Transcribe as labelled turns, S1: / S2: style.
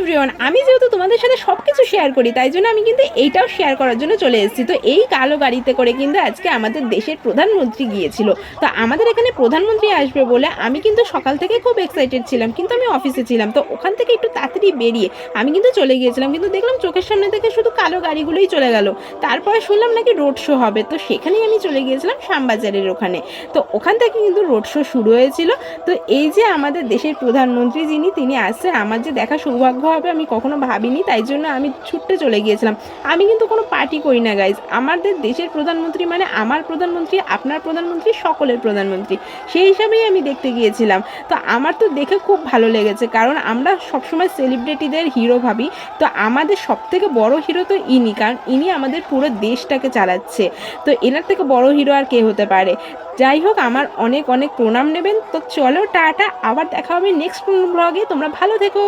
S1: Everyone, আমি যেহেতু তোমাদের সাথে সব কিছু শেয়ার করি তাই জন্য আমি কিন্তু এইটাও শেয়ার করার জন্য চলে এসেছি। তো এই কালো গাড়িতে করে কিন্তু আজকে আমাদের দেশের প্রধানমন্ত্রী গিয়েছিল। তো আমাদের এখানে প্রধানমন্ত্রী আসবে বলে আমি কিন্তু সকাল থেকে খুব এক্সাইটেড ছিলাম, কিন্তু আমি অফিসে ছিলাম। তো ওখান থেকে একটু তাড়াতাড়ি বেরিয়ে আমি কিন্তু চলে গিয়েছিলাম, কিন্তু দেখলাম চোখের সামনে থেকে শুধু কালো গাড়িগুলোই চলে গেল। তারপরে শুনলাম নাকি রোড শো হবে, তো সেখানেই আমি চলে গিয়েছিলাম শ্যামবাজারের ওখানে। তো ওখান থেকে কিন্তু রোড শো শুরু হয়েছিল। তো এই যে আমাদের দেশের প্রধানমন্ত্রী যিনি, তিনি আসছেন, আমার যে দেখা সৌভাগ্য হবে আমি কখনো ভাবিনি, তাই জন্য আমি ছুটতে চলে গিয়েছিলাম। আমি কিন্তু কোনো পার্টি করি না গাইজ, আমাদের দেশের প্রধানমন্ত্রী মানে আমার প্রধানমন্ত্রী, আপনার প্রধানমন্ত্রী, সকলের প্রধানমন্ত্রী, সেই হিসাবেই আমি দেখতে গিয়েছিলাম। তো আমার তো দেখে খুব ভালো লেগেছে, কারণ আমরা সবসময় সেলিব্রিটিদের হিরো ভাবি, তো আমাদের সবথেকে বড় হিরো তো ইনি, কারণ ইনি আমাদের পুরো দেশটাকে চালাচ্ছে। তো এনার থেকে বড় হিরো আর কে হতে পারে। যাই হোক, আমার অনেক অনেক প্রণাম নেবেন। তো চলো টাটা, আবার দেখা হবে নেক্সট ব্লগে, তোমরা ভালো থেকো।